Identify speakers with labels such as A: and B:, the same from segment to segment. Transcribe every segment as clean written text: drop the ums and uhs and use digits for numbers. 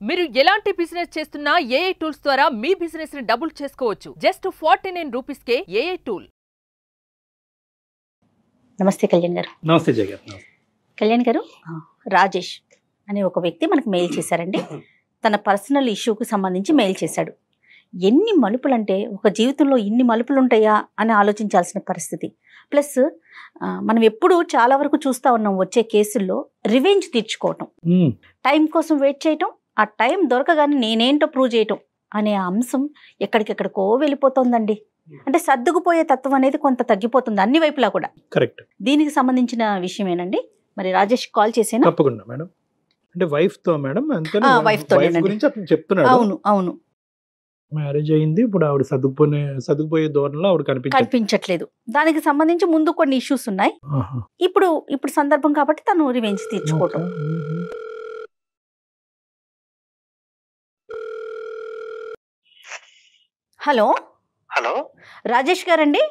A: మీరు ఎలాంటి బిజినెస్ చేస్తున్నా ఏఐ టూల్స్ ద్వారా మీ బిజినెస్ ని డబుల్ చేసుకోవచ్చు. జస్ట్ 49 రూపీస్కే ఏఐ టూల్.
B: నమస్తే కళ్యాణ్ గారు.
C: నమస్తే జయ గారు.
B: కళ్యాణ్ గారు, రాజేష్ అనే ఒక వ్యక్తి మనకు మెయిల్ చేశారండి. తన పర్సనల్ ఇష్యూకి సంబంధించి మెయిల్ చేశాడు. ఎన్ని మలుపులు అంటే ఒక జీవితంలో ఇన్ని మలుపులు ఉంటాయా అని ఆలోచించాల్సిన పరిస్థితి. ప్లస్ మనం ఎప్పుడు చాలా వరకు చూస్తూ ఉన్నాం వచ్చే కేసుల్లో రివెంజ్ తీర్చుకోవటం, టైం కోసం వెయిట్ చేయటం, ఆ టైం దొరకగానే నేనేంటో ప్రూవ్ చేయటం అనే అంశం ఎక్కడికెక్కడికో వెళ్ళిపోతుందండి. అంటే సర్దుకుపోయే తత్వం అనేది కొంత తగ్గిపోతుంది అన్ని వైపులా కూడా.
C: కరెక్ట్.
B: దీనికి సంబంధించిన విషయమేనండి. మరి రాజేష్ కాల్ చేసేనా?
C: తప్పకుండా మేడం. అంటే వైఫ్ తో మేడం,
B: వైఫ్ తో
C: గురించి అతను చెప్తున్నాడు.
B: అవును అవును,
C: మ్యారేజ్ అయింది, ఇప్పుడు ఆవిడ సర్దుకుపోయే ధోరణిలో ఆవిడ
B: కనిపించట్లేదు. దానికి సంబంధించి ముందు కొన్ని ఇష్యూస్ ఉన్నాయి. ఇప్పుడు సందర్భం కాబట్టి తను రివెంజ్ తీర్చుకోవటం. హలో
D: హలో,
B: రాజేష్ గారండి?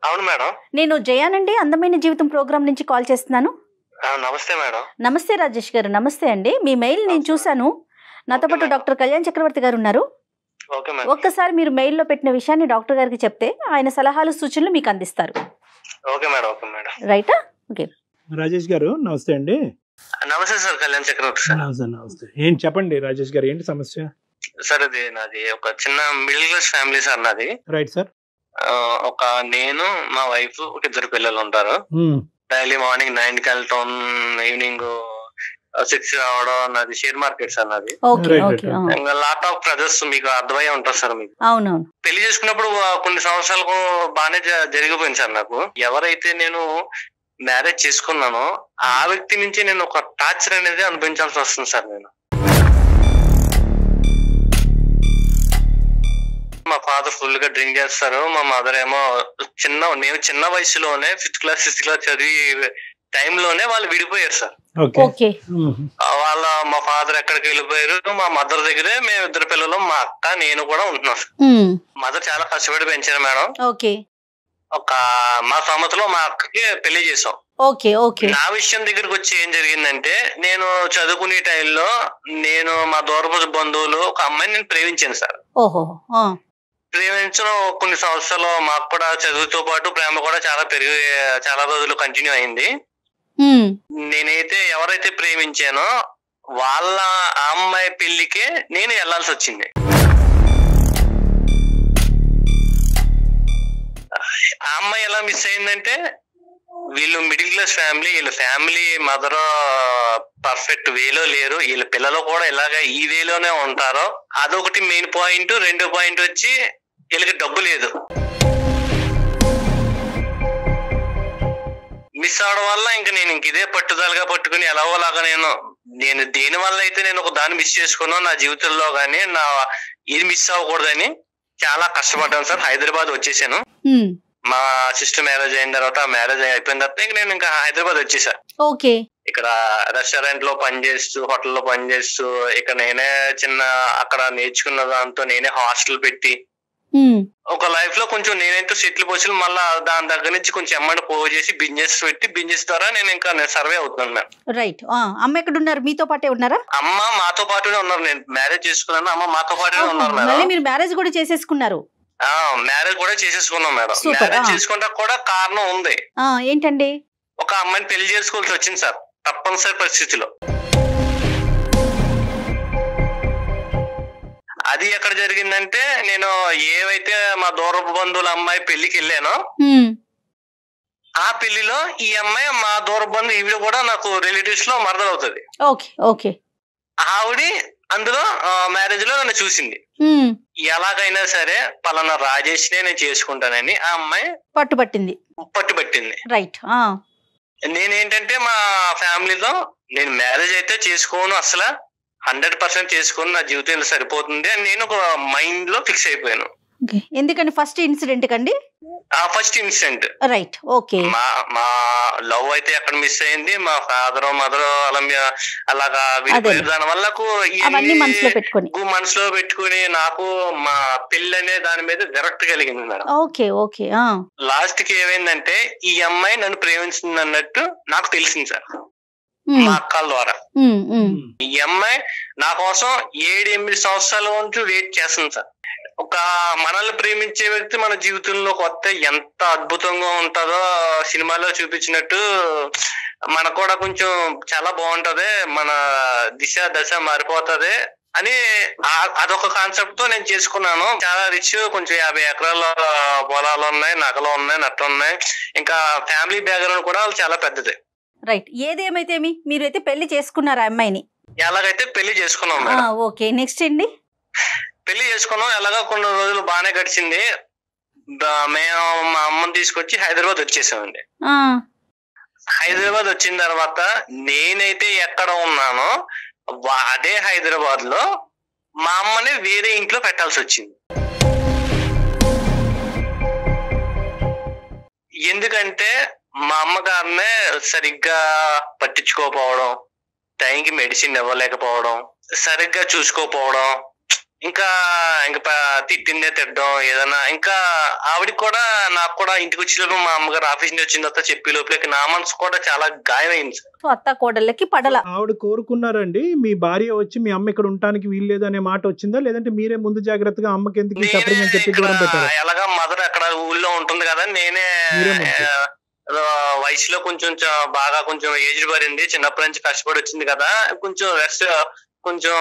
D: అవును మేడం.
B: నేను జయానండి, అందమైన జీవితం ప్రోగ్రామ్ నుంచి కాల్ చేస్తున్నాను.
D: నమస్తే మేడం.
B: నమస్తే రాజేష్ గారు. నమస్తే అండి. మీ మెయిల్ నేను చూశాను. నాతో పాటు డాక్టర్ కళ్యాణ్ చక్రవర్తి గారు ఉన్నారు. ఒక్కసారి మీరు మెయిల్లో పెట్టిన విషయాన్ని డాక్టర్ గారికి చెప్తే ఆయన సలహాలు సూచనలు మీకు అందిస్తారు. రైటా? ఓకే.
C: రాజేష్ గారు నమస్తే అండి.
D: నమస్తే సార్, కళ్యాణ్ చక్రవర్తి సార్.
C: నమస్తే. ఏంటి చెప్పండి రాజేష్ గారు, ఏంటి సమస్య?
D: సార్, అది నాది ఒక చిన్న మిడిల్ క్లాస్ ఫ్యామిలీ సార్ నాది.
C: Right sir.
D: ఒక నేను, మా వైఫ్, ఒక ఇద్దరు పిల్లలు ఉంటారు. డైలీ మార్నింగ్ 9కి వెళ్ళటం, ఈవినింగ్ 6 రావడం. నాది షేర్ మార్కెట్ సార్ నాది. ఇంకా లాట్ ఆఫ్ బ్రదర్స్, మీకు అర్థమయ్యే ఉంటారు సార్. మీకు
B: అవునవును.
D: పెళ్లి చేసుకున్నప్పుడు కొన్ని సంవత్సరాలకు బాగానే జరిగిపోయింది సార్. నాకు ఎవరైతే నేను మ్యారేజ్ చేసుకున్నానో ఆ వ్యక్తి నుంచి నేను ఒక టార్చర్ అనేది అనుభవించాల్సి వస్తుంది సార్. నేను మా ఫాదర్ ఫుల్ గా డ్రింక్ చేస్తారు. మా మదర్ ఏమో నేను చిన్న వయసులోనే 5th క్లాస్ 6th క్లాస్ చదివి టైంలోనే వాళ్ళు విడిపోయారు సార్. మా ఫాదర్ ఎక్కడికి వెళ్ళిపోయారు. మా మదర్ దగ్గరే మేము ఇద్దరు పిల్లలు, మా అక్క, నేను కూడా ఉంటున్నాం సార్. మదర్ చాలా కష్టపడి పెంచారు మేడం. ఒక మా సమతలో మా అక్కకి పెళ్లి చేసాం. నా విషయం దగ్గరకు వచ్చి ఏం జరిగిందంటే, నేను చదువుకునే టైంలో నేను మా దూరపు బంధువులు ఒక అమ్మాయిని నేను ప్రేమించాను సార్. ప్రేమించడం కొన్ని సంవత్సరాలు మాకు కూడా చదువుతో పాటు ప్రేమ కూడా చాలా రోజులు కంటిన్యూ అయింది. నేనైతే ఎవరైతే ప్రేమించానో వాళ్ళ అమ్మాయి పెళ్లికే నేను వెళ్లాల్సి వచ్చింది. ఆ అమ్మాయి ఎలా మిస్ అయిందంటే, వీళ్ళు మిడిల్ క్లాస్ ఫ్యామిలీ, వీళ్ళ ఫ్యామిలీ మదర్ పర్ఫెక్ట్ వేలో లేరు, వీళ్ళ పిల్లలు కూడా ఇలాగా ఈ వేలోనే ఉంటారు. అదొకటి మెయిన్ పాయింట్. రెండో పాయింట్ వచ్చి వీళ్ళకి డబ్బు లేదు. మిస్ అవడం వల్ల నేను ఇదే పట్టుదలగా పట్టుకుని ఎలాగోలాగా నేను దేని వల్ల అయితే నేను ఒక దాన్ని మిస్ చేసుకున్నా నా జీవితంలో గానీ, ఇది మిస్ అవ్వకూడదని చాలా కష్టపడ్డాను సార్. హైదరాబాద్ వచ్చేసాను. మా సిస్టర్ మ్యారేజ్ అయిన తర్వాత, మ్యారేజ్ అయిపోయిన తర్వాత నేను ఇంకా హైదరాబాద్ వచ్చేసా. ఇక్కడ రెస్టారెంట్ లో పనిచేస్తూ, హోటల్లో పనిచేస్తూ, ఇక్కడ నేనే అక్కడ నేర్చుకున్న దాంతో నేనే హాస్టల్ పెట్టి ఒక లైఫ్ లో కొంచెం నేనైతే సెటిల్ పోసి, మళ్ళా దాని దగ్గర నుంచి కొంచెం అమౌంట్ పోగు చేసి బిజినెస్ పెట్టి, బిజినెస్ ద్వారా నేను సర్వే అవుతున్నాను మ్యామ్.
B: రైట్. అమ్మ ఎక్కడ ఉన్నారు? మీతో పాటే ఉన్నారా?
D: అమ్మ మాతో పాటునే ఉన్నారు. నేను మ్యారేజ్ చేసుకున్నాను, అమ్మ మాతో పాటునే ఉన్నారు మేడం.
B: మీరు మ్యారేజ్ కూడా చేసేసుకున్నారు?
D: మ్యారేజ్ కూడా చేసేసుకున్నాం మేడం. మ్యారేజ్ చేసుకుంటా కూడా కారణం ఉంది.
B: ఏంటండి?
D: ఒక అమ్మాయిని పెళ్లి చేసుకోవాల్సి వచ్చింది సార్, తప్పనిసరి పరిస్థితిలో. అది ఎక్కడ జరిగిందంటే, నేను ఏవైతే మా దూరపు బంధువుల అమ్మాయి పెళ్లికి వెళ్ళానో ఆ పెళ్లిలో ఈ అమ్మాయి మా దూరపు బంధువు, ఈవిడ కూడా నాకు రిలేటివ్స్ లో మరదలు అవుతుంది. ఆవిడ అందులో మ్యారేజ్ లో నన్ను చూసింది. ఎలాగైనా సరే పలానా రాజేష్ నేను చేసుకుంటానని ఆ అమ్మాయి పట్టుబట్టింది.
B: రైట్.
D: నేనేంటంటే మా ఫ్యామిలీలో నేను మ్యారేజ్ అయితే చేసుకోను, అసలు 100% చేసుకుని నా జీవితం సరిపోతుంది అని నేను ఒక మైండ్ లో ఫిక్స్ అయిపోయాను.
B: ఎందుకని? ఫస్ట్ ఇన్సిడెంట్ కండి?
D: First incident.
B: రైట్. ఓకే.
D: మా లవ్ అయితే అక్కడ మిస్ అయింది. మా ఫాదర్ మదర్ అలాగా దాని వల్ల మనసులో పెట్టుకుని నాకు మా పెళ్లి అనే దాని మీద విరక్తి కలిగింది మేడం.
B: ఓకే.
D: లాస్ట్ కి ఏమైందంటే, ఈ అమ్మాయి నన్ను ప్రేమించింది అన్నట్టు నాకు తెలిసింది సార్. మా అక్కల ద్వారా. ఈ అమ్మాయి నా కోసం 7-8 సంవత్సరాల నుంచి వెయిట్ చేస్తుంది సార్. ఒక మనల్ని ప్రేమించే వ్యక్తి మన జీవితంలోకి వస్తే ఎంత అద్భుతంగా ఉంటుందో సినిమాలో చూపించినట్టు మనకు కూడా కొంచెం చాలా బాగుంటది, మన దిశ దశ మారిపోతది అని అదొక కాన్సెప్ట్ తో నేను చేసుకున్నాను. చాలా రిచ్, కొంచెం 50 ఎకరాల పొలాలు ఉన్నాయి, నగలు ఉన్నాయి, నట్లు ఉన్నాయి, ఇంకా ఫ్యామిలీ బ్యాక్గ్రౌండ్ కూడా చాలా పెద్దది.
B: రైట్. ఏదేమైతేమి మీరైతే పెళ్లి చేసుకున్నారు ఆ అమ్మాయిని?
D: ఎలాగైతే పెళ్లి చేసుకున్నాం.
B: ఓకే, నెక్స్ట్ అండి.
D: పెళ్లి చేసుకున్నాం. ఎలాగా కొన్ని రోజులు బాగానే గడిచింది. మేము మా అమ్మని తీసుకొచ్చి హైదరాబాద్ వచ్చేసామండి. హైదరాబాద్ వచ్చిన తర్వాత నేనైతే ఎక్కడ ఉన్నానో అదే హైదరాబాద్ లో మా అమ్మని వేరే ఇంట్లో పెట్టాల్సి వచ్చింది. ఎందుకంటే మా అమ్మగారినే సరిగ్గా పట్టించుకోకపోవడం, టైంకి మెడిసిన్ ఇవ్వలేకపోవడం, సరిగ్గా చూసుకోకపోవడం, ఇంకా తిట్టిందే తిట్టడం ఏదన్నా. ఇంకా ఆవిడకి కూడా నాకు కూడా ఇంటికి వచ్చినప్పుడు మా అమ్మగారు ఆఫీస్ నుంచి వచ్చిన తర్వాత చెప్పి లోపలికి నా మనసు కూడా చాలా గాయమైంది సార్.
B: అత్త కోడళ్ళకి పడల.
C: ఆవిడ కోరుకున్నారండి మీ భార్య వచ్చి మీ అమ్మ ఇక్కడ ఉండటానికి వీల్లేదు అనే మాట వచ్చిందా, లేదంటే మీరే ముందు జాగ్రత్తగా అమ్మకి ఎందుకు
D: ఎలాగా మదర్ అక్కడ ఊళ్ళో ఉంటుంది కదా, నేనే వయసులో కొంచెం బాగా కొంచెం ఏజ్ పడింది, చిన్నప్పటి నుంచి కష్టపడి వచ్చింది కదా, కొంచెం రెస్ట్ కొంచెం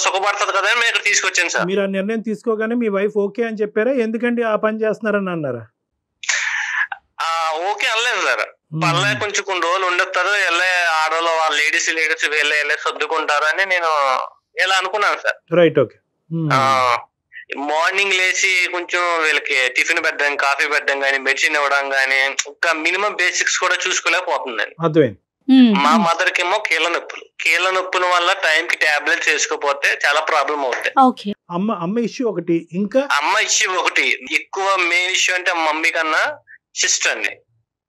D: సుఖపడుతుంది కదా మేము ఇక్కడ తీసుకొచ్చాను సార్.
C: మీరు ఆ నిర్ణయం తీసుకోగానే మీ వైఫ్ ఓకే అని చెప్పారా, ఎందుకండి ఆ పని చేస్తున్నారని అన్నారా?
D: ఓకే అనలేదు సార్. పర్లే కొంచెం కొన్ని రోజులు ఉండొస్తారు, వెళ్ళే ఆడవాళ్ళు వాళ్ళ లేడీస్ వెళ్ళే సర్దుకుంటారు అని నేను ఇలా అనుకున్నాను సార్.
C: రైట్. ఓకే.
D: మార్నింగ్ లేచి కొంచెం వీళ్ళకి టిఫిన్ పెట్టడం, కాఫీ పెట్టడం గానీ, మెడిసిన్ ఇవ్వడం గానీ, ఒక మినిమం బేసిక్స్ కూడా చూసుకోలేకపోతుందండి. మా మదర్ కి ఏమో కీళ్ళ నొప్పుల వల్ల టైం కి టాబ్లెట్స్ వేసుకోపోతే చాలా ప్రాబ్లం అవుతాయి.
C: అమ్మ ఇష్యూ ఒకటి, ఇంకా
D: అమ్మ ఇష్యూ ఒకటి. ఎక్కువ మెయిన్ ఇష్యూ అంటే మమ్మీ కన్నా సిస్టర్ అండి,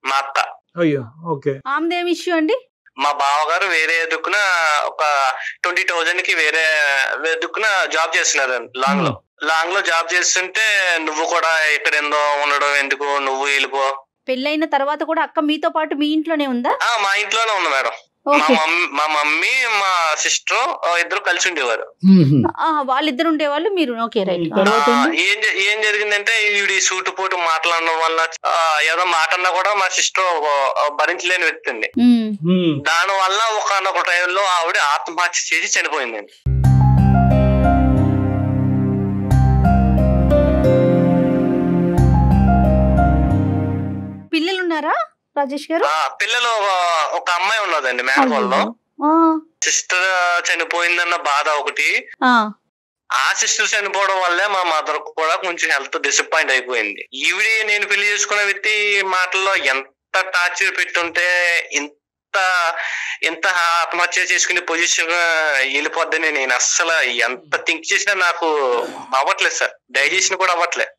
D: మా అక్క.
C: అయ్యో, ఓకే.
B: ఆమెదేం ఇష్యూ అండి?
D: మా బావగారు వేరే దుక్కున ఒక 20,000 కి వేరే దుక్కున జాబ్ చేస్తున్నారు లాంగ్ లో జాబ్ చేస్తుంటే, నువ్వు కూడా ఇక్కడ ఎందో ఉండడం ఎందుకు, నువ్వు వెళ్ళిపో.
B: పెళ్ళైన తర్వాత కూడా అక్క మీతో పాటు మీ ఇంట్లోనే ఉందా?
D: మా ఇంట్లోనే ఉంది మేడం. మా మమ్మీ మా సిస్టర్ ఇద్దరు కలిసి ఉండేవారు.
B: వాళ్ళిద్దరు ఉండేవాళ్ళు, మీరు ఓకే రైట్.
D: ఏం జరిగిందంటే ఈవిడి సూటు పోటు మాట్లాడడం వల్ల ఏదో మాట అన్నా కూడా మా సిస్టర్ భరించలేని వ్యక్తి అండి. దాని వల్ల ఒకనొక టైంలో ఆవిడ ఆత్మహత్య చేసి చనిపోయిందండి.
B: పిల్లలు ఉన్నారా రాజేష్ గారు?
D: పిల్లలు ఒక అమ్మాయి ఉన్నదండి మేనకోళ్ళలో. సిస్టర్ చనిపోయిందన్న బాధ ఒకటి. ఆ సిస్టర్ చనిపోవడం వల్లే మా మదర్ కూడా కొంచెం హెల్త్ డిసప్పాయింట్ అయిపోయింది. ఈవిడి నేను పెళ్లి చేసుకున్న వ్యక్తి మాటల్లో ఎంత టార్చర్ పెట్టుంటే ఎంత ఆత్మహత్య చేసుకునే పొజిషన్ వెళ్ళిపోద్దని నేను అస్సలు ఎంత థింక్ చేసినా నాకు అవ్వట్లేదు సార్, డైజెషన్ కూడా అవ్వట్లేదు.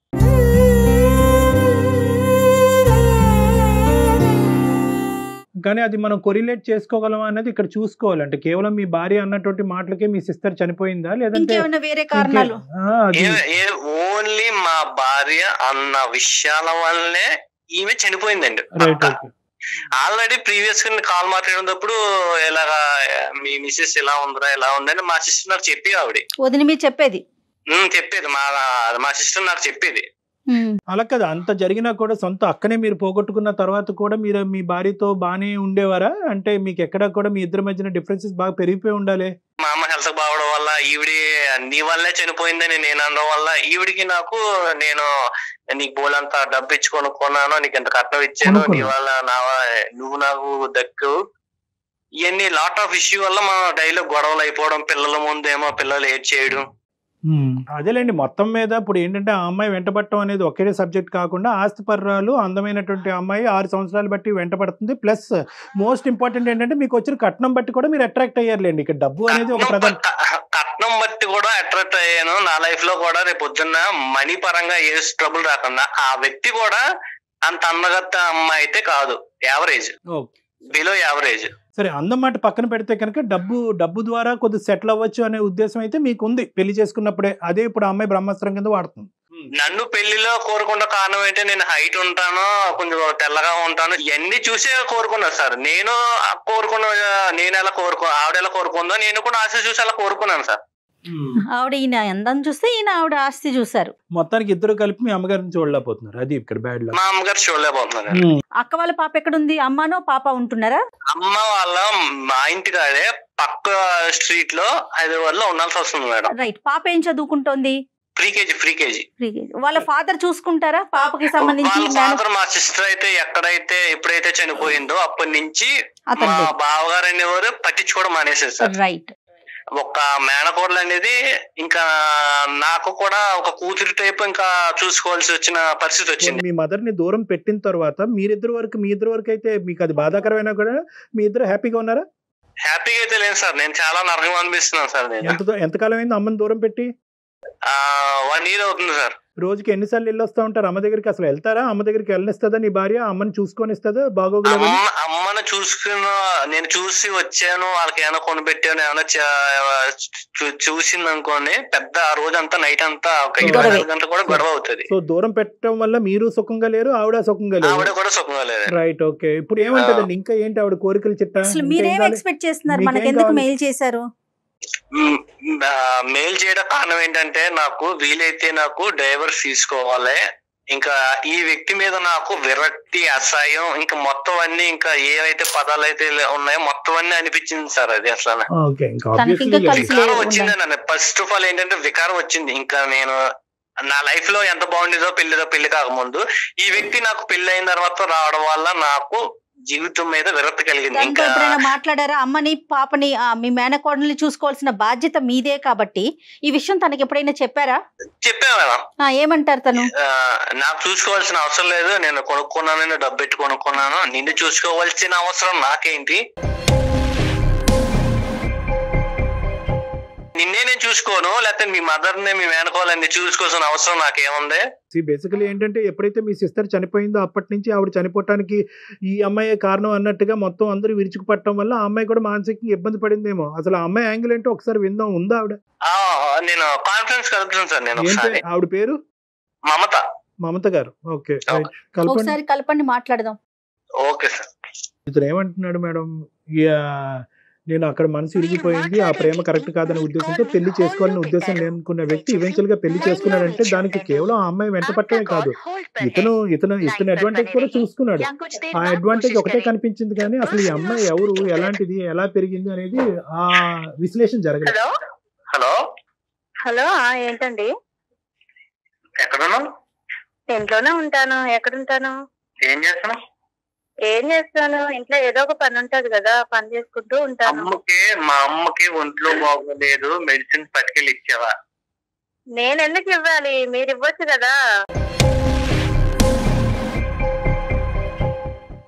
C: కానీ అది మనం కొరిలేట్ చేసుకోగలం అనేది ఇక్కడ చూసుకోవాలి. అంటే కేవలం మీ భార్య అన్నటువంటి మాటలకే మీ సిస్టర్ చనిపోయిందా, లేదంటే
B: వేరే కారణాలు?
D: ఓన్లీ మా భార్య అన్న విషయాల వల్లనే ఈమె చనిపోయిందండి. ఆల్రెడీ ప్రీవియస్ గా కాల్ మాట్లాడినప్పుడు ఇలాగా మీ మిస్సెస్ ఇలా ఉందిరా ఇలా ఉందని మా సిస్టర్ నాకు చెప్పి
B: చెప్పేది
D: మా సిస్టర్ నాకు చెప్పేది.
C: అలా కదా, అంత జరిగినా కూడా సొంత అక్కనే మీరు పోగొట్టుకున్న తర్వాత కూడా మీరు మీ భార్యతో బానే ఉండేవారా? అంటే మీకు ఎక్కడ కూడా మీ ఇద్దరి మధ్యన డిఫరెన్సెస్ బాగా పెరిగిపోయి ఉండాలి.
D: మా అమ్మ హెల్త్ బాగోవడం వల్ల ఈవిడి నీ వల్లే చనిపోయిందని నేను అనడం వల్ల ఈవిడికి నాకు నేను నీకు బోలంతా డబ్బు ఇచ్చి కొనుక్కున్నాను, నీకు ఎంత కట్నం ఇచ్చాను, నీ వల్ల నువ్వు నాకు దక్కు, ఇవన్నీ లాట్ ఆఫ్ ఇష్యూ వల్ల మా డైలో గొడవలు అయిపోవడం, పిల్లల ముందేమో పిల్లలు ఏడ్ చేయడం.
C: అదేలేండి, మొత్తం మీద ఇప్పుడు ఏంటంటే ఆ అమ్మాయి వెంటబడటం అనేది ఒకే సబ్జెక్ట్ కాకుండా ఆస్తిపర్రాలు అందమైనటువంటి అమ్మాయి 6 సంవత్సరాలు బట్టి వెంటబడుతుంది. ప్లస్ మోస్ట్ ఇంపార్టెంట్ ఏంటంటే మీకు వచ్చిన కట్నం బట్టి కూడా మీరు అట్రాక్ట్ అయ్యారులేండి. ఇక్కడ డబ్బు అనేది ఒక ప్రధాన
D: కట్నం బట్టి కూడా అట్రాక్ట్ అయ్యాను. నా లైఫ్ లో కూడా రేపు పొద్దున్న మనీ పరంగా ఏ ట్రబుల్ రాకుండా, ఆ వ్యక్తి కూడా అంత అందగత్త అమ్మాయి అయితే కాదు, యావరేజ్, బిలో యావరేజ్.
C: సరే, అందం మాట పక్కన పెడితే కనుక డబ్బు ద్వారా కొద్దిగా సెటిల్ అవ్వచ్చు అనే ఉద్దేశం అయితే మీకు ఉంది పెళ్లి చేసుకున్నప్పుడే. అదే ఇప్పుడు అమ్మాయి బ్రహ్మాస్త్రం కింద వాడుతుంది.
D: నన్ను పెళ్లిలో కోరుకున్న కారణం ఏంటంటే నేను హైట్ ఉంటాను, కొంచెం తెల్లగా ఉంటాను, ఇవన్నీ చూసే కోరుకున్నా సార్. నేను నేను ఎలా ఆవిడ ఎలా కోరుకుందో నేను కూడా ఆశ చూసి అలా కోరుకున్నాను సార్.
B: ఆవిడ ఈయన అందం చూస్తే ఈయన ఆవిడ ఆస్తి చూసారు.
C: మొత్తానికి ఇద్దరు కలిపి మీ అమ్మగారిని చూడలేకపోతున్నారు, అది ఇక్కడ బ్యాడ్ లక్.
D: మా అమ్మగారు చూడలేకపోతున్నారు.
B: అక్క వాళ్ళ పాప ఎక్కడుంది? అమ్మానో పాప ఉంటున్నారా?
D: అమ్మ వాళ్ళ మా ఇంటి కాడే పక్క స్ట్రీట్ లో హైదరాబాద్ లో ఉండాల్సి వస్తుంది మేడం.
B: రైట్. పాప ఏం చదువుకుంటోంది?
D: Pre KG.
B: వాళ్ళ ఫాదర్ చూసుకుంటారా పాపకి సంబంధించి?
D: వాళ్ళ ఫాదర్ మా సిస్టర్ అయితే ఎప్పుడైతే చనిపోయిందో అప్పటి నుంచి మా బావగారు అనేవారు పట్టించుకోవడం మానేసారు సార్.
B: రైట్.
D: ఒక మేనకోడలు అనేది ఇంకా నాకు కూడా ఒక కూతురు టైప్ ఇంకా చూసుకోవాల్సి వచ్చిన పరిస్థితి వచ్చింది.
C: మీ మదర్ ని దూరం పెట్టిన తర్వాత మీ ఇద్దరు వరకు అయితే మీకు అది బాధాకరమైనా కూడా మీ ఇద్దరు హ్యాపీగా ఉన్నారా?
D: హ్యాపీగా అయితే లేదు సార్, నేను చాలా నరకం అనిపిస్తున్నాను సార్. నేను
C: ఎంతకాలం అయింది అమ్మని దూరం పెట్టి?
D: 1 year అవుతుంది సార్.
C: రోజుకి ఎన్నిసార్లు వెళ్ళి వస్తా ఉంటారు అమ్మ దగ్గరికి? అసలు వెళ్తారా? అమ్మ దగ్గరికి వెళ్ళనిస్తుందా నీ భార్య? అమ్మని చూసుకొని ఇస్తుందా? బాగోగులు
D: అమ్మను నేను చూసి వచ్చాను, వాళ్ళకి ఏమైనా కొనిపెట్టాను, ఏమైనా చూసింది అనుకోండి, పెద్ద ఆ రోజంతా నైట్ అంతా ఒక 24 గంటలు కూడా గొడవ అవుతుంది.
C: సో దూరం పెట్టడం వల్ల మీరు సుఖంగా లేరు, ఆవిడ సుఖంగా లేరు.
D: ఆవిడ కూడా సుఖంగా లేదు.
C: రైట్. ఓకే. ఇప్పుడు ఏమంటదండి? ఇంకా ఏంటి ఆవిడ కోరికలు చిట్టా?
B: మీరేం ఎక్స్పెక్ట్ చేస్తున్నారు? మనకి ఎందుకు మెయిల్ చేశారు?
D: మెయిల్ చేయడం కారణం ఏంటంటే నాకు వీలైతే నాకు డైవర్స్ తీసుకోవాలి, ఇంకా ఈ వ్యక్తి మీద నాకు విరక్తి, అసహ్యం, ఇంకా మొత్తం అన్ని ఇంకా ఏవైతే పదాలు అయితే ఉన్నాయో మొత్తం అన్ని అనిపించింది సార్. అది అసలు వికారం వచ్చింది నన్ను. ఫస్ట్ ఆఫ్ ఆల్ ఏంటంటే వికారం వచ్చింది. ఇంకా నేను నా లైఫ్ లో ఎంత బాగుండేదో పెళ్లి కాకముందు, ఈ వ్యక్తి నాకు పెళ్లి అయిన తర్వాత రావడం వల్ల నాకు జీవితం మీద విరక్తి కలిగింది. ఇంకా
B: ఎప్పుడైనా మాట్లాడారా? అమ్మని పాపని మీ మేనకోడల్ని చూసుకోవాల్సిన బాధ్యత మీదే కాబట్టి ఈ విషయం తనకి ఎప్పుడైనా చెప్పారా?
D: చెప్పా మేడం.
B: ఏమంటారు తను?
D: నాకు చూసుకోవాల్సిన అవసరం లేదు, నేను కొనుక్కున్నాను, డబ్బు పెట్టి కొనుక్కున్నాను, నిన్ను చూసుకోవాల్సిన అవసరం నాకేంటి, నిన్నే నేను చూసుకోను, లేకపోతే మీ మదర్ ని మీ మేనకోవాలని చూసుకోవాల్సిన అవసరం నాకేముంది?
C: బేసికలీ ఏంటంటే ఎప్పుడైతే మీ సిస్టర్ చనిపోయిందో అప్పటి నుంచి ఆవిడ చనిపోవటానికి ఈ అమ్మాయి కారణం అన్నట్టుగా మొత్తం అందరూ విరుచుకుపట్టడం వల్ల ఆ అమ్మాయి కూడా మానసికంగా ఇబ్బంది పడిందేమో. అసలు ఆ అమ్మాయి యాంగిల్ ఏంటో ఒకసారి విందాం. ఉందా ఆవిడ?
D: నేను కాన్ఫరెన్స్ కలుపుతాను సార్. నేను
C: ఆవిడ పేరు మమత గారు. ఓకే,
B: ఒకసారి కలపండి, మాట్లాడదాం.
D: Okay sir.
C: ఇతను ఏమంటున్నాడు మేడం? నేను అక్కడ మనసు ఇరిగిపోయింది, ఆ ప్రేమ కరెక్ట్ కాదనే ఉద్దేశంతో పెళ్లి చేసుకోవాలనే ఉద్దేశం లేనుకున్న వ్యక్తి ఈవెన్చువల్ గా పెళ్లి చేసుకున్నాడంటే దానికి కేవలం ఆ అమ్మాయి వెంట పట్టడమే కాదు, ఇతను అడ్వాంటేజ్ కూడా చూసుకున్నాడు. ఆ అడ్వాంటేజ్ ఒకటే కనిపించింది కానీ అసలు ఈ అమ్మాయి ఎవరు, ఎలాంటిది, ఎలా పెరిగింది అనేది ఆ విశ్లేషణ జరగలేదు.
E: హలో ఏంటండి?
D: ఎక్కడున్నావు?
E: ఇంట్లోనే ఉంటాను. ఎక్కడుంటాను?
D: ఏం
E: చేస్తాను? ఇంట్లో ఏదో ఒక పని ఉంటది కదా, పని చేసుకుంటూ ఉంటాను.
D: మా అమ్మకి ఒంట్లో బాగోలేదు, మెడిసిన్ పట్టుకెళ్ళి ఇచ్చావా?
E: నేను ఎందుకు ఇవ్వాలి? మీరు ఇవ్వచ్చు కదా.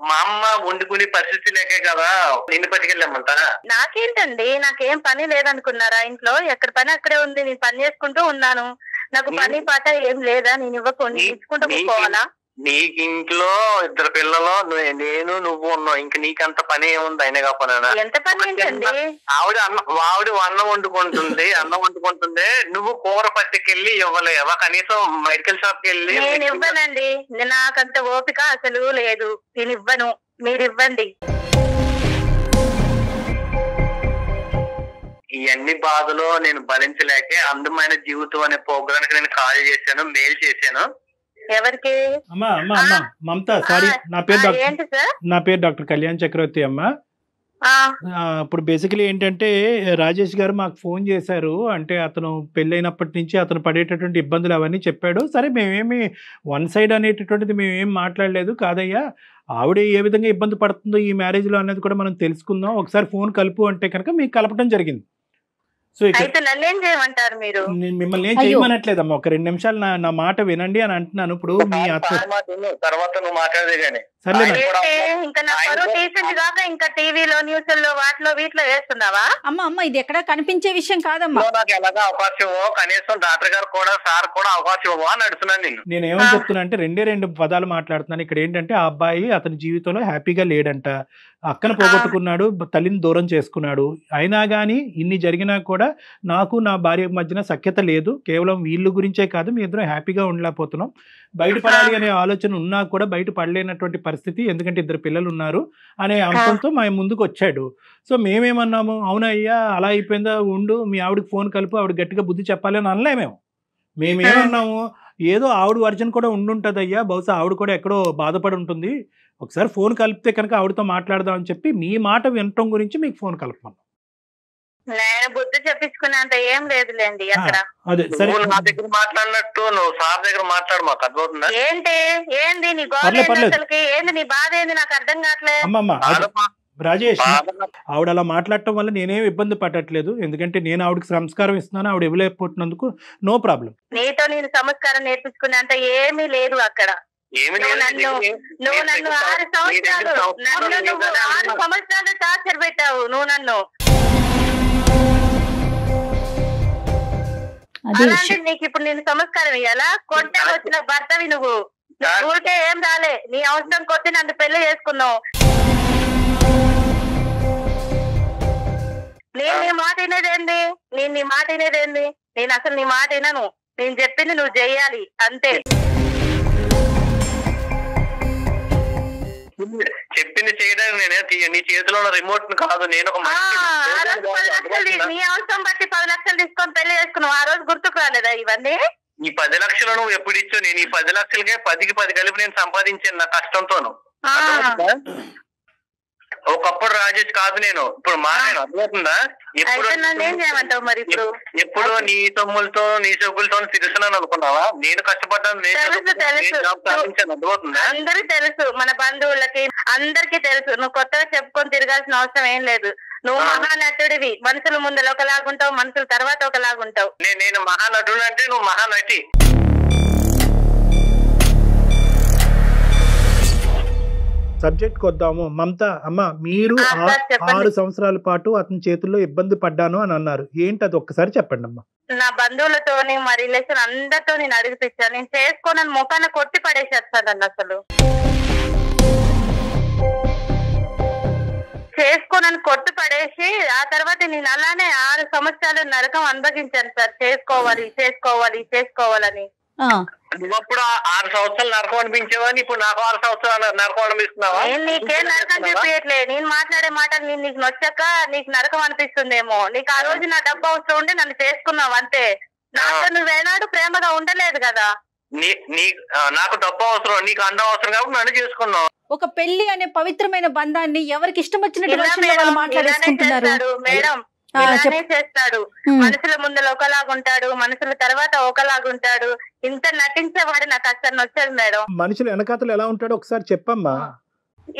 D: మా అమ్మ వండుకునే పరిస్థితి లేకే కదా నిన్ను పట్టుకెళ్ళమంటా.
E: నాకేంటండి, నాకేం పని లేదనుకున్నారా? ఇంట్లో ఎక్కడ పని అక్కడే ఉంది, నేను పని చేసుకుంటూ ఉన్నాను. నాకు పని పాట ఏం లేదా? నేను ఇచ్చుకుంటూ పోవాలా?
D: నీకు ఇంట్లో 2 పిల్లలు, నేను నువ్వు ఉన్నావు, ఇంక నీకంత పని ఏముంది? అయినా కాకపోయినా
E: ఎంత పని ఏంటండి?
D: ఆవిడ అన్నం వండుకుంటుంది, నువ్వు కూర పట్టుకెళ్ళి ఇవ్వలేవా? కనీసం మెడికల్ షాప్ కి వెళ్ళి.
E: నేను ఇవ్వనండి, నాకంత ఓపిక అసలు లేదు, నేను ఇవ్వను, మీరు ఇవ్వండి.
D: ఇవన్నీ బాధలు నేను భరించలేకే అందమైన జీవితం అనే ప్రోగ్రామ్ నేను కాల్ చేశాను, మెయిల్ చేశాను.
E: ఎవరికి?
C: మమత, సారీ, నా పేరు డాక్టర్ కళ్యాణ్ చక్రవర్తి అమ్మ. ఇప్పుడు బేసికలీ ఏంటంటే రాజేష్ గారు మాకు ఫోన్ చేశారు. అంటే అతను పెళ్ళైనప్పటి నుంచి అతను పడేటటువంటి ఇబ్బందులు అవన్నీ చెప్పాడు. సరే, మేమేమి వన్ సైడ్ అనేటటువంటిది మేమేం మాట్లాడలేదు కాదయ్యా, ఆవిడ ఏ విధంగా ఇబ్బంది పడుతుందో ఈ మ్యారేజ్లో అనేది కూడా మనం తెలుసుకుందాం, ఒకసారి ఫోన్ కలుపు అంటే కనుక మీకు కలపడం జరిగింది. సో నేను మిమ్మల్ని ఏం చేయమనట్లేదమ్మా, ఒక 2 నిమిషాలు నా మాట వినండి అని అంటున్నాను. ఇప్పుడు మీ
D: తర్వాత నువ్వు మాట్లాడదే గానీ
C: సర్లే
E: ఇంకా నా పరువు తీసింది కాక ఇంకా టీవీలో న్యూస్లో వాటిలో వీటిలో వేస్తున్నావా?
B: అమ్మ ఇది ఎక్కడ కనిపించే విషయం కాదమ్మా.
D: నాకు ఎలాగా అవకాశం ఇవ్వో, కనీసం డాక్టర్ గారు కూడా సార్ కూడా అవకాశం ఇవ్వో అని అడుగుతున్నాను
C: నేను ఏమని చెప్తున్నా అంటే రెండు పదాలు మాట్లాడుతున్నాను ఇక్కడ. ఏంటంటే ఆ అబ్బాయి అతని జీవితంలో హ్యాపీగా లేడంట, అక్కను పోగొట్టుకున్నాడు, తల్లిని దూరం చేసుకున్నాడు. అయినా కానీ ఇన్ని జరిగినా కూడా నాకు నా భార్య మధ్యన సఖ్యత లేదు, కేవలం వీళ్ళు గురించే కాదు, మీ ఇద్దరం హ్యాపీగా ఉండలేకపోతున్నాం, బయటపడాలి అనే ఆలోచన ఉన్నా కూడా బయట పడలేనటువంటి పరిస్థితి, ఎందుకంటే 2 పిల్లలు ఉన్నారు అనే అంశంతో మా ముందుకు వచ్చాడు. సో మేమేమన్నాము, అవునయ్యా అలా అయిపోయిందా, ఉండు మీ ఆవిడకి ఫోన్ కలుపు, ఆవిడ గట్టిగా బుద్ధి చెప్పాలి అని అనలేమేమో. మేమేమన్నాము, ఏదో ఆవిడ వర్జన్ కూడా ఉండుంటుంది అయ్యా, బహుశా ఆవిడ కూడా ఎక్కడో బాధపడి ఉంటుంది, ఒకసారి ఫోన్ కలిపితే కనుక ఆవిడతో మాట్లాడదాం అని చెప్పి మీ మాట వినటం గురించి మీకు ఫోన్ కలపమన్నాం.
E: నేను బుద్ధి చెప్పించుకునేంత ఏం లేదులేండి అక్కడ.
C: అదే సరే,
D: నా దగ్గర మాట్లాడినట్టు నువ్వు సార్ దగ్గర మాట్లాడు, మాకు అర్థమవుతుందా?
E: ఏంది నీ గోడ అసలుకి, ఏంది నీ బాధ ఏంది నాకు అర్థం కావట్లేదు.
C: అమ్మమ్మ రాజేష్, ఆవిడ అలా మాట్లాడటం వల్ల నేనేం ఇబ్బంది పడట్లేదు, ఎందుకంటే నేను ఆవిడకి సంస్కారం ఇస్తున్నాను, ఆవిడ ఇవ్వలేకపోతున్నందుకు నో ప్రాబ్లం.
E: నీతో నేను సంస్కారం నేర్పించుకునేంత ఏమీ లేదు అక్కడ. నువ్వు నన్ను 6 సంవత్సరాలు టార్చర్ పెట్టావు నువ్వు నన్ను. అలాంటి నీకు ఇప్పుడు నేను సంస్కారం ఇయ్యాలా? కొట్టే వచ్చిన భర్తవి నువ్వు ఊరికే ఏం రాలే, నీ అవసరం కొద్ది నన్ను పెళ్లి చేసుకున్నావు. నేను నీ మాట వినేదేంది, నేను అసలు నీ మాట వినను, నేను చెప్పింది నువ్వు చెయ్యాలి అంతే.
D: చెప్పింది చేయడానికి నేనే నీ చేతిలో ఉన్న రిమోట్ కాదు, నేను ఒక
E: నీ అవసరం బట్టి 10 లక్షలు తీసుకొని పెళ్లి చేసుకున్నావు, ఆ రోజు గుర్తుకు రాలేదా ఇవన్నీ?
D: ఈ 10 లక్షలు నువ్వు ఎప్పుడు ఇచ్చావు? నేను ఈ 10 లక్షలకే 10కి 10 కలిపి నేను సంపాదించాను నా కష్టంతోను. ఒకప్పుడు రాజేష్ కాదు నేను, ఇప్పుడు మారాను, అర్థమవుతుందా? ఎప్పుడు నీ తమ్ములతో నీ సొగ్గులతో తిరుగుతున్నాను అనుకున్నావా? నేను కష్టపడ్డాను, అర్థమవుతుందా?
E: అందరికి తెలుసు, మన బంధువులకి అందరికి తెలుసు, నువ్వు కొత్తగా చెప్పుకొని తిరగాల్సిన అవసరం ఏం లేదు. నువ్వు మహానటుడివి, మనుషుల ముందు ఒకలాగుంటావు, మనుషుల తర్వాత ఒకలాగుంటావు.
D: నేను మహానటుడు అంటే నువ్వు మహానటి.
C: సబ్జెక్ట్కి వద్దాము. మమత అమ్మ, మీరు 6 సంవత్సరాల పాటు అతని చేతుల్లో ఇబ్బంది పడ్డాను అని అన్నారు, ఏంటి అది ఒక్కసారి చెప్పండి అమ్మా.
E: నా బంధువులతోని మా రిలేషన్ అందరితో నేను అడిగిపించాను, నేను చేసుకోనని ముఖాన కొట్టి పడేసేస్తాను. అసలు చేసుకోనని కొట్టి పడేసి ఆ తర్వాత నేను అలానే 6 సంవత్సరాలు నరకం అనుభవించాను సార్. చేసుకోవాలని
D: నువ్వప్పుడు 6 సంవత్సరాలు నరకం అనిపించేవాని, ఇప్పుడు నాకు 6 సంవత్సరాలు నరకం అనిపిస్తున్నావా?
E: నేను నీకేం నరకం చెప్పట్లే, నేను మాట్లాడే మాటలు నీకు నొచ్చాక నీకు నరకం అనిపిస్తుందేమో. నీకు ఆ రోజు నా డబ్బు అవసరం ఉండి నన్ను చేసుకున్నావు అంతే, నాతో నువ్వేనాడు ప్రేమగా ఉండలేదు కదా.
D: నాకు డబ్బు అవసరం, నీకు అందం అవసరం కాబట్టి నన్ను చేసుకున్నావు.
B: ఒక పెళ్లి అనే పవిత్రమైన బంధాన్ని ఎవరికి ఇష్టం వచ్చినట్టు మాట్లాడేసుకుంటున్నారు
E: మేడం. చేస్తాడు, మనుషుల ముందర ఒకలాగుంటాడు, మనుషుల తర్వాత ఒకలాగుంటాడు. ఇంత నటించేవాడు నాకు అసలు నచ్చదు మేడం.
C: మనుషులు వెనకాతలు ఎలా ఉంటాడో ఒకసారి చెప్పమ్మా.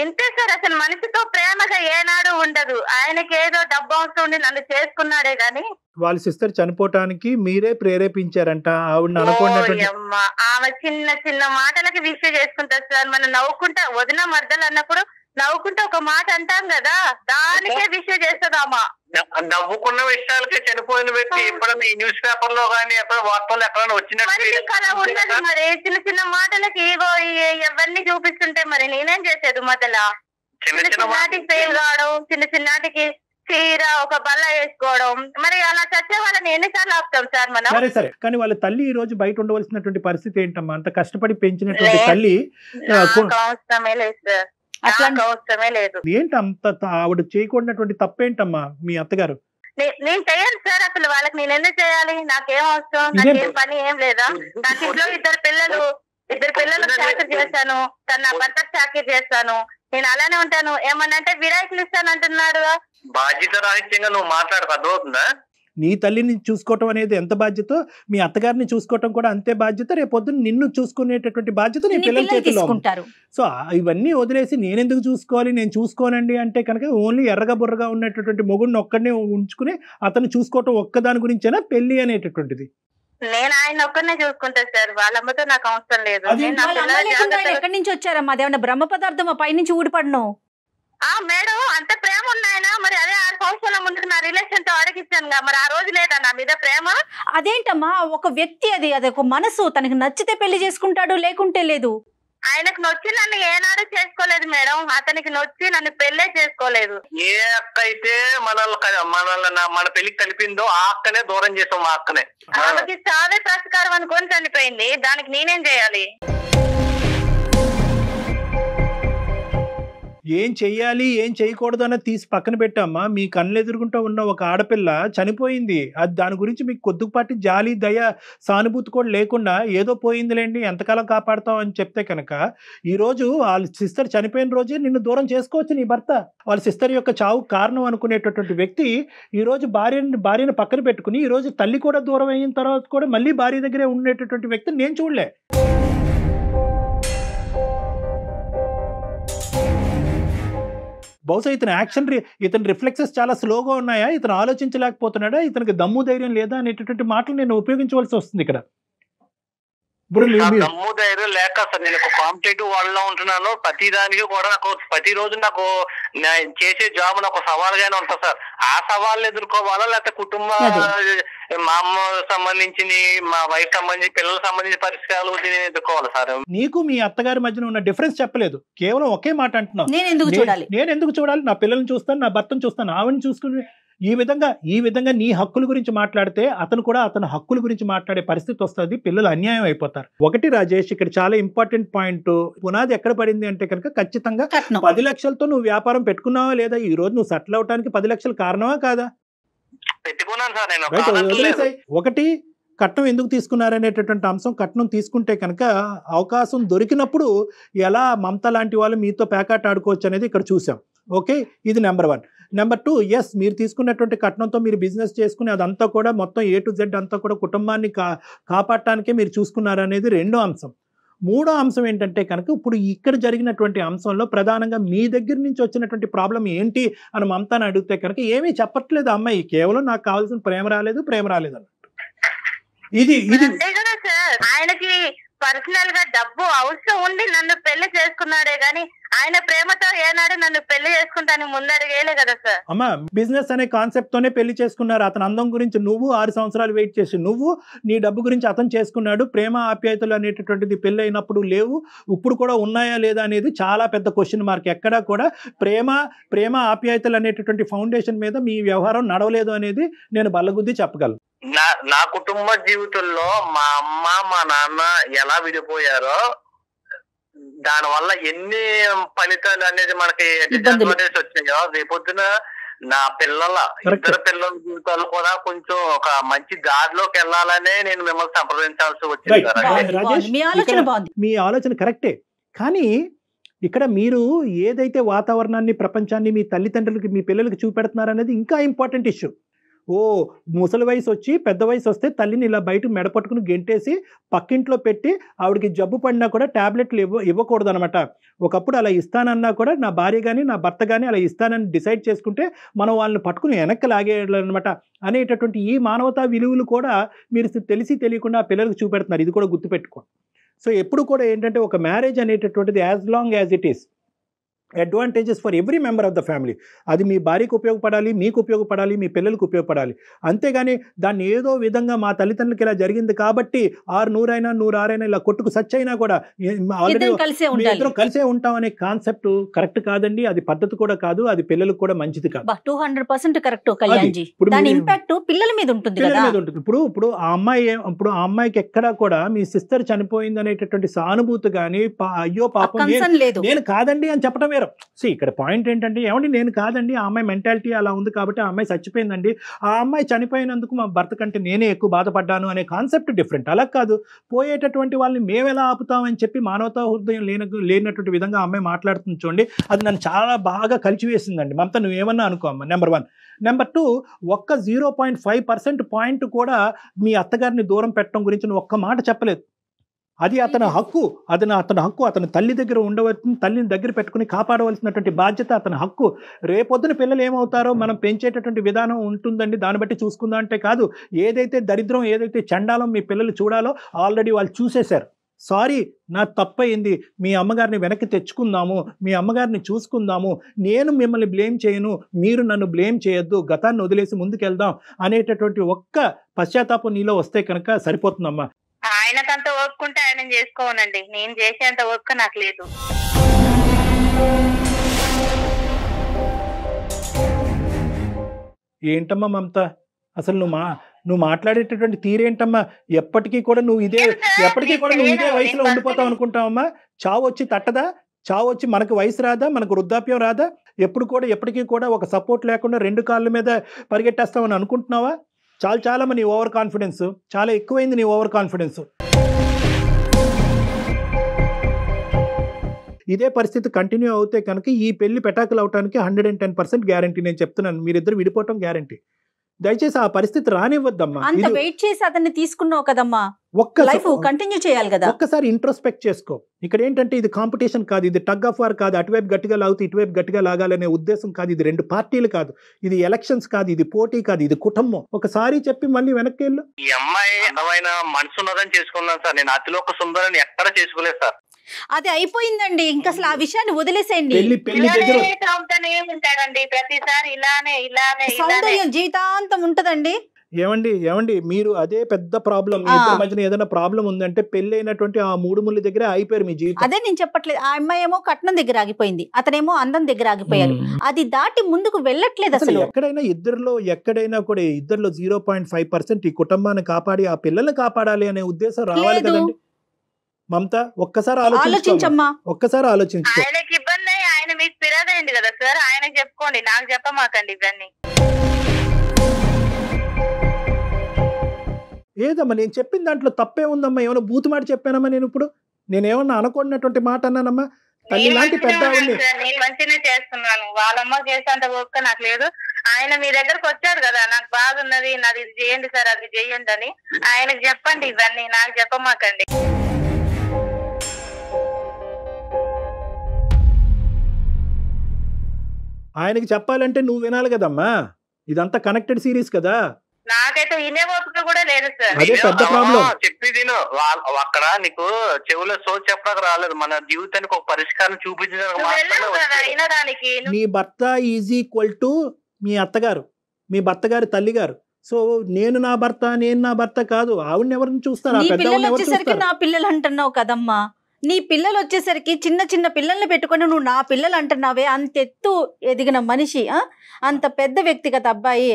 E: ఇంతే సార్, అసలు మనిషితో ప్రేమగా ఏనాడు ఉండదు. ఆయనకి ఏదో డబ్బు అవసరం ఉండి నన్ను చేసుకున్నాడే గాని.
C: వాళ్ళ సిస్టర్ చనిపోవటానికి మీరే ప్రేరేపించారంట ఆవిడ అనుకోండి.
E: ఆమె చిన్న చిన్న మాటలకి విషయం చేసుకుంటారు సార్. మనం నవ్వుకుంటా వదిన మర్దలు అన్నప్పుడు నవ్వుకుంటే ఒక మాట అంటాం కదా, దానికే విషయం చేస్తుందామా.
D: నవ్వుకున్న విషయాలకే చనిపోయిన వ్యక్తి ఎప్పుడైనా ఈ న్యూస్ పేపర్ లో కానీ వార్తల్లో ఎక్కడైనా వచ్చినట్టు
E: మరి చిన్న చిన్న మాటలకి ఏవో ఎవరిని చూపిస్తుంటే మరి నేనేం చేసేది మధ్యలో? చిన్న చిన్నటికి ఫెయిల్ కావడం, చిన్న చిన్నటికి చీర ఒక బల్ల వేసుకోవడం, మరి అలా చచ్చే వాళ్ళని ఎన్నిసార్లు ఆపుతాం సార్ మనం?
C: సరే సరే, కానీ వాళ్ళ తల్లి ఈ రోజు బయట ఉండవలసినటువంటి పరిస్థితి ఏంటమ్మా? అంత కష్టపడి పెంచినటువంటి తల్లి
E: అవసరమే లేదు సార్, అవసరమే లేదు.
C: ఏంటి అంత ఆవిడ చేయకూడనటువంటి తప్పేంటమ్మా మీ అత్తగారు?
E: నేను చెయ్యాలి సార్, అసలు వాళ్ళకి నేను ఎందుకు చేయాలి? నాకేం అవసరం, నాకేం పని ఏం లేదా? నాకు ఇంట్లో 2 పిల్లలు చాకరీ చేశాను, నా భర్త చాకరీ చేస్తాను, నేను అలానే ఉంటాను. ఏమన్నంటే విడాకులు ఇస్తాను అంటున్నాడు.
D: బాధ్యత రాహిత్యంగా నువ్వు మాట్లాడక అర్థమవుతుందా?
C: నీ తల్లిని చూసుకోవటం అనేది ఎంత బాధ్యత, మీ అత్తగారిని చూసుకోవటం కూడా అంతే బాధ్యత. రేపొద్దున నిన్ను చూసుకునేటటువంటి బాధ్యత నీ పిల్లల చేతిలో ఉంటారు. సో ఇవన్నీ వదిలేసి నేనెందుకు చూసుకోవాలి, నేను చూసుకోనండి అంటే కనుక ఓన్లీ ఎర్రగా బుర్రగా ఉన్నటువంటి మొగుడిని ఒక్కడనే ఉంచుకుని అతను చూసుకోవటం ఒక్కదాని గురించేనా పెళ్లి అనేటటువంటిది?
E: నేను ఆయన ఒక్కరినే చూసుకుంటా సార్, వాళ్ళ అమ్మతో నాకు అవసరం లేదు.
C: అది
E: నేను నా
B: వాళ్ళ అమ్మ
E: పిల్లల
B: లేకుండా ఆయన
E: జాగ్రత్తగా-
B: ఎక్కడి నుంచి వచ్చారమ్మా? అదేమన్నా బ్రహ్మ పదార్థమా పైనుంచి ఊడిపడను?
E: మేడం అంత ప్రేమ ఉన్నాయన, మరి అదే 6 సంవత్సరాల ముందుకు నా రిలేషన్ తో అడిగిస్తాను, మరి ఆ రోజు లేదా నా మీద ప్రేమ?
B: అదేంటమ్మా, ఒక వ్యక్తి, అది ఒక మనసు, తనకి నచ్చితే పెళ్లి చేసుకుంటాడు, లేకుంటే లేదు.
E: ఆయనకు నొచ్చి నన్ను ఏనాడు చేసుకోలేదు మేడం, అతనికి నొచ్చి నన్ను పెళ్ళే చేసుకోలేదు.
D: ఏ అక్క అయితే మన పెళ్లికి కలిపిందో ఆ అక్కనే దూరం చేసాం, మా అక్కనే.
E: ఆమెకి చావే ప్రస్కారం అనుకొని చనిపోయింది, దానికి నేనేం చేయాలి?
C: ఏం చెయ్యాలి ఏం చేయకూడదు అన్నది తీసి పక్కన పెట్టామ్మా. మీ కళ్ళు ఎదురుగుంటూ ఉన్న ఒక ఆడపిల్ల చనిపోయింది. అది దాని గురించి మీకు కొద్దిపాటి జాలి దయ సానుభూతి కూడా లేకుండా ఏదో పోయిందిలేండి ఎంతకాలం కాపాడుతాం అని చెప్తే కనుక ఈరోజు వాళ్ళ సిస్టర్ చనిపోయిన రోజే నిన్ను దూరం చేసుకోవచ్చు నీ భర్త. వాళ్ళ సిస్టర్ యొక్క చావు కారణం అనుకునేటటువంటి వ్యక్తి ఈరోజు భార్యను పక్కన పెట్టుకుని ఈరోజు తల్లి కూడా దూరం అయిన తర్వాత కూడా మళ్ళీ భార్య దగ్గరే ఉండేటటువంటి వ్యక్తిని నేను చూడలే. బహుశా ఇతని రిఫ్లెక్సెస్ చాలా స్లోగా ఉన్నాయా, ఇతను ఆలోచించలేకపోతున్నాడా, ఇతనికి దమ్ము ధైర్యం లేదా అనేటటువంటి మాటలు నేను ఉపయోగించవలసి వస్తుంది ఇక్కడ. ఇప్పుడు
D: దమ్ము ధైర్యం లేక సార్ నేను ఒక కాంపిటేటివ్ వాళ్ళలో ఉంటున్నాను. ప్రతి దానికి కూడా నాకు ప్రతిరోజు నాకు చేసే జాబ్ నాకు సవాల్గానే ఉంటుంది సార్. ఆ సవాళ్ళు ఎదుర్కోవాలా లేకపోతే కుటుంబ మా అమ్మ సంబంధించింది, మా వైఫ్ సంబంధించి, పిల్లలకు సంబంధించిన పరిష్కారాలు నేను ఎదుర్కోవాలి సార్.
C: నీకు మీ అత్తగారి మధ్యన ఉన్న డిఫరెన్స్ చెప్పలేదు, కేవలం ఒకే మాట అంటున్నావు,
B: నేను ఎందుకు
C: చూడాలి, నా పిల్లల్ని చూస్తాను, నా భర్తను చూస్తాను, ఆవిడని చూసుకుని ఈ విధంగా నీ హక్కుల గురించి మాట్లాడితే అతను కూడా అతని హక్కుల గురించి మాట్లాడే పరిస్థితి వస్తుంది, పిల్లలు అన్యాయం అయిపోతారు. ఒకటి రాజేష్, ఇక్కడ చాలా ఇంపార్టెంట్ పాయింట్, పునాది ఎక్కడ పడింది అంటే కనుక ఖచ్చితంగా 10 లక్షలతో నువ్వు వ్యాపారం పెట్టుకున్నావా లేదా, ఈ రోజు నువ్వు సెటిల్ అవడానికి 10 లక్షలు కారణమా కాదా?
D: పెట్టుకున్నాను సార్ నేను.
C: ఒకటి కట్నం ఎందుకు తీసుకున్నారనేటటువంటి అంశం, కట్నం తీసుకుంటే కనుక అవకాశం దొరికినప్పుడు ఎలా మమత లాంటి వాళ్ళు మీతో పేకాట ఆడుకోవచ్చు అనేది ఇక్కడ చూసాం. ఓకే, ఇది నెంబర్ 1. నెంబర్ 2, ఎస్ మీరు తీసుకున్నటువంటి కట్నంతో మీరు బిజినెస్ చేసుకుని అదంతా కూడా మొత్తం A to Z అంతా కూడా కుటుంబాన్ని కాపాడటానికే మీరు చూసుకున్నారనేది రెండో అంశం. మూడో అంశం ఏంటంటే కనుక ఇప్పుడు ఇక్కడ జరిగినటువంటి అంశంలో ప్రధానంగా మీ దగ్గర నుంచి వచ్చినటువంటి ప్రాబ్లం ఏంటి అని మమతాని అడిగితే కనుక ఏమీ చెప్పట్లేదు అమ్మాయి, కేవలం నాకు కావాల్సిన ప్రేమ రాలేదు అన్నట్టు. ఇది
E: ఆయనకి పర్సనల్ గా డబ్బు అవసరం ఉండి నన్ను పెళ్లి చేసుకున్నాడే గాని ఆయన ప్రేమతో ఏనాడు నన్ను పెళ్లి చేసుకుంటాను ముందడిగేలే కదా సార్.
C: అమ్మా, బిజినెస్ అనే కాన్సెప్ట్ తోనే పెళ్లి చేసుకున్నారు. అతని అందం గురించి నువ్వు 6 సంవత్సరాలు వెయిట్ చేసి నువ్వు నీ డబ్బు గురించి అతను చేసుకున్నాడు. ప్రేమ ఆప్యాయతలు అనేటటువంటిది పెళ్లి అయినప్పుడు లేవు, ఇప్పుడు కూడా ఉన్నాయా లేదా అనేది చాలా పెద్ద క్వశ్చన్ మార్క్. ఎక్కడా కూడా ప్రేమ ఆప్యాయతలు అనేటటువంటి ఫౌండేషన్ మీద మీ వ్యవహారం నడవలేదు అనేది నేను బల్లగుద్ది చెప్పగలను.
D: నా కుటుంబ జీవితంలో మా అమ్మ మా నాన్న ఎలా విడిపోయారో దాని వల్ల ఎన్ని ఫలితాలు అనేది మనకి డిసడ్వాంటేజ్ వచ్చాయో, రేపొద్దున నా ఇద్దరు పిల్లల జీవితాలు కూడా కొంచెం ఒక మంచి దారిలోకి వెళ్ళాలనే నేను మిమ్మల్ని సంప్రదించాల్సి వచ్చింది.
C: మీ ఆలోచన కరెక్టే, కానీ ఇక్కడ మీరు ఏదైతే వాతావరణాన్ని ప్రపంచాన్ని మీ తల్లిదండ్రులకి మీ పిల్లలకి చూపెడుతున్నారనేది ఇంకా ఇంపార్టెంట్ ఇష్యూ. ముసలి వయసు వచ్చి పెద్ద వయసు వస్తే తల్లిని ఇలా బయటకు మెడపట్టుకుని గెంటేసి పక్కింట్లో పెట్టి ఆవిడకి జబ్బు పడినా కూడా ట్యాబ్లెట్లు ఇవ్వకూడదు అనమాట. ఒకప్పుడు అలా ఇస్తానన్నా కూడా నా భార్య కానీ నా భర్త కానీ అలా ఇస్తానని డిసైడ్ చేసుకుంటే మనం వాళ్ళని పట్టుకుని వెనక్కి లాగేయాలన్నమాట అనేటటువంటి ఈ మానవతా విలువలు కూడా మీరు తెలిసి తెలియకుండా ఆ పిల్లలకు చూపెడుతున్నారు. ఇది కూడా గుర్తుపెట్టుకోండి. సో ఎప్పుడు కూడా ఏంటంటే ఒక మ్యారేజ్ అనేటటువంటిది as long as it is advantages for every member of the family. అది మీ భార్యకు ఉపయోగపడాలి, మీకు ఉపయోగపడాలి, మీ పిల్లలకు ఉపయోగపడాలి. అంతేగాని దాన్ని ఏదో విధంగా మా తల్లిదండ్రులకి ఇలా జరిగింది కాబట్టి 100 106 ఇలా కొట్టుకు సచ్చైనా కూడా ఇద్దరం కలిసే ఉంటాం అనే కాన్సెప్ట్ కరెక్ట్ కాదండి. అది పద్ధతి కూడా కాదు, అది పిల్లలకు కూడా మంచిది కాదు.
B: 200% కరెక్ట్ కళ్యాణ్జీ. దాని ఇంపాక్ట్ పిల్లల మీద ఉంటుంది.
C: ఇప్పుడు ఆ అమ్మాయికి ఎక్కడా కూడా మీ సిస్టర్ చనిపోయింది అనేటటువంటి సానుభూతి కానీ అయ్యో పాపం నేను కాదండి అని చెప్పడం వేరు. ఇక్కడ పాయింట్ ఏంటంటే ఏమండి నేను కాదండి, ఆ అమ్మాయి మెంటాలిటీ అలా ఉంది కాబట్టి ఆ అమ్మాయి చచ్చిపోయిందండి, ఆ అమ్మాయి చనిపోయినందుకు మా భర్త కంటే నేనే ఎక్కువ బాధపడ్డాను అనే కాన్సెప్ట్ డిఫరెంట్. అలా కాదు, పోయేటటువంటి వాళ్ళని మేము ఎలా ఆపుతామని చెప్పి మానవతా హృదయం లేనటువంటి విధంగా ఆ అమ్మాయి మాట్లాడుతుంది చూడండి. అది నన్ను చాలా బాగా కలిచివేసిందండి. మమత నువ్వేమన్నా అనుకో అమ్మ. నెంబర్ 1. నెంబర్ 2, ఒక్క 0.5% పాయింట్ కూడా మీ అత్తగారిని దూరం పెట్టడం గురించి నువ్వు ఒక్క మాట చెప్పలేదు. అది అతని హక్కు, అతని హక్కు. అతని తల్లి దగ్గర ఉండవలసిన, తల్లిని దగ్గర పెట్టుకుని కాపాడవలసినటువంటి బాధ్యత అతని హక్కు. రేపొద్దున పిల్లలు ఏమవుతారో మనం పెంచేటటువంటి విధానం ఉంటుందండి, దాన్ని బట్టి చూసుకుందాం అంటే కాదు. ఏదైతే దరిద్రం, ఏదైతే చండాలం మీ పిల్లలు చూడాలో ఆల్రెడీ వాళ్ళు చూసేశారు. సారీ, నా తప్పయింది, మీ అమ్మగారిని వెనక్కి తెచ్చుకుందాము, మీ అమ్మగారిని చూసుకుందాము, నేను మిమ్మల్ని బ్లేమ్ చేయను, మీరు నన్ను బ్లేమ్ చేయొద్దు, గతాన్ని వదిలేసి ముందుకెళ్దాం అనేటటువంటి ఒక్క పశ్చాత్తాపం నీలో వస్తే కనుక సరిపోతుందమ్మా.
E: ఆయనకంత ఓపుకుంటే ఆయన చేసుకోనండి, నేను చేసేంత ఓపిక నాకు లేదు.
C: ఏంటమ్మా మమత, అసలు నువ్వు మాట్లాడేటటువంటి తీరేంటమ్మా? ఎప్పటికీ కూడా నువ్వు ఇదే వయసులో ఉండిపోతావు అనుకుంటావమ్మా? చావు వచ్చి తట్టదా? చావు వచ్చి మనకు వయసు రాదా? మనకు వృద్ధాప్యం రాదా? ఎప్పటికీ కూడా ఒక సపోర్ట్ లేకుండా 2 కాళ్ళ మీద పరిగెట్టేస్తామని అనుకుంటున్నావా? చాలా నీ ఓవర్ కాన్ఫిడెన్స్, చాలా ఎక్కువైంది నీ ఓవర్ కాన్ఫిడెన్స్. ఇదే పరిస్థితి కంటిన్యూ అవుతే కనుక ఈ పెళ్లి పెటాకులు అవడానికి 110% గ్యారంటీ. నేను చెప్తున్నాను, మీరిద్దరు విడిపోవటం గ్యారంటీ. దయచేసి ఆ పరిస్థితి రానివ్వద్దమ్మా.
B: అంత వెయిట్ చేసి అతన్ని తీసుకున్నావు కదమ్మా, లైఫ్ కంటిన్యూ చేయాలి కదా.
C: ఒక్కసారి ఇంట్రోస్పెక్ట్ చేసుకో. ఇక్కడ ఏంటంటే ఇది కాంపిటీషన్ కాదు, ఇది టగ్ ఆఫ్ వార్ కాదు, అటువైపు గట్టిగా లాగుతూ ఇటువైపు గట్టిగా లాగాలనే ఉద్దేశం కాదు. ఇది 2 పార్టీలు కాదు, ఇది ఎలక్షన్స్ కాదు, ఇది పోటీ కాదు, ఇది కుటుంబం. ఒకసారి చెప్పి మళ్ళీ వెనక్కి వెళ్ళు.
D: ఈ అమ్మాయి అందమైన మనసు ఉన్నదని చేసుకున్నాను సార్. నేను అతిలోక సుందరని ఎక్కడ చేసుకోలేదు సార్.
B: అది అయిపోయిందండి, ఇంకా అసలు ఆ విషయాన్ని వదిలేసేయండి.
E: ఉంటాడండి ప్రతిసారి ఇలానే
B: సౌందర్యం జీవితాంతం ఉంటదండి.
C: ఏమండి మీరు అదే పెద్ద ప్రాబ్లం. మీ ఇద్దరి మధ్యన ఏదైనా ప్రాబ్లం ఉందంటే పెళ్లి అయినటువంటి ఆ 3 ముళ్ళ దగ్గర అయిపోయారు మీ జీవితం.
B: అదే నేను చెప్పట్లేదు, ఆ అమ్మాయి ఏమో కట్నం దగ్గర ఆగిపోయింది, అతనేమో అందం దగ్గర ఆగిపోయారు. అది దాటి ముందుకు వెళ్ళట్లేదు అసలు.
C: ఎక్కడైనా కూడా ఇద్దరిలో 0.5% ఈ కుటుంబాన్ని కాపాడి ఆ పిల్లల్ని కాపాడాలి అనే ఉద్దేశం రావాలి కదండి మమత. ఒక్కసారి ఆలోచించమ్మా, ఒక్కసారి ఆలోచించుకో.
E: ఆయనకి ఇబ్బంది, ఆయన మీకు పిరదండి కదా సార్, ఆయన చెప్పుకోండి, నాకు చెప్పమాకండి ఇవన్నీ.
C: ఏదమ్మా నేను చెప్పిన దాంట్లో తప్పే ఉందమ్మా? ఏమైనా బూతుమాట చెప్పానమ్మా? నేనేమన్నా అనుకున్నటువంటి మాట అన్నానమ్మా? తల్లి లాంటి పెద్ద
E: నేను మంచిగా చేస్తున్నాను, వాళ్ళమ్మ చేసేంత ఓపిక నాకు లేదు. ఆయన మీ దగ్గరకు వచ్చాడు కదా, నాకు బాధ ఉన్నది, నాది ఇది చేయండి సార్, అది చేయండి అని ఆయనకు చెప్పండి, ఇవన్నీ నాకు చెప్పమాకండి.
C: ఆయనకి చెప్పాలంటే నువ్వు వినాలి కదమ్మా, ఇదంతా కనెక్టెడ్ సిరీస్ కదా.
E: నాకైతే వినే ఓపిక కూడా లేదు సార్.
C: అదే పెద్ద ప్రాబ్లం.
D: చెప్పేది అక్కడ నీకు చెవులో సోచ్ చెప్పడానికి రాలేదు, మన జీవితానికి ఒక పరిష్కారం చూపించడానికి.
C: నీ భర్త ఈజ్ ఈక్వల్ టు మీ అత్తగారు, మీ భర్త గారి తల్లి గారు. సో నేను నా భర్త కాదు. ఆవిడని ఎవరిని చూస్తారు?
B: నా పిల్లలు అంటున్నావు కదమ్మా, నీ పిల్లలు వచ్చేసరికి చిన్న పిల్లల్ని పెట్టుకొని నువ్వు నా పిల్లలు అంటున్నావే. అంత ఎత్తు ఎదిగిన మనిషి, అంత పెద్ద వ్యక్తిగత అబ్బాయి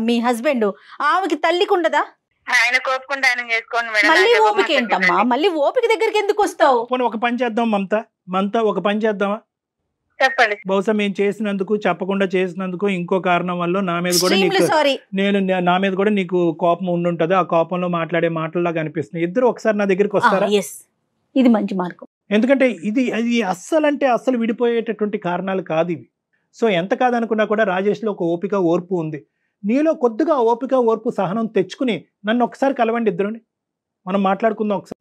B: మీ హస్బెండ్, ఆమెకి తల్లికి ఉండదా?
E: ఆయన కోపుకుంటే ఆయన చేసుకోండి మేడం.
B: మళ్ళీ ఓపిక ఏంటమ్మా? మళ్ళీ ఓపిక దగ్గరికి ఎందుకు వస్తావు?
C: ఒక పని చేద్దాం మమత, ఒక పని చేద్దామా?
E: చెప్పండి.
C: బహుశా మేము చేసినందుకు, చెప్పకుండా చేసినందుకు ఇంకో కారణం వల్ల నా మీద కూడా నీకు కోపం ఉండుంటది. ఆ కోపంలో మాట్లాడే మాటల్లాగా అనిపిస్తుంది. ఇద్దరు ఒకసారి నా దగ్గరికి వస్తారా?
B: ఇది మంచి మార్గం.
C: ఎందుకంటే ఇది అస్సలు విడిపోయేటటువంటి కారణాలు కాదు ఇవి. సో ఎంత కాదనుకున్నా కూడా రాజేష్లో ఒక ఓపిక, ఓర్పు ఉంది. నీలో కొద్దిగా ఓపిక, ఓర్పు, సహనం తెచ్చుకుని నన్ను ఒకసారి కలవండి, ఇద్దరుని మనం మాట్లాడుకుందాం ఒకసారి.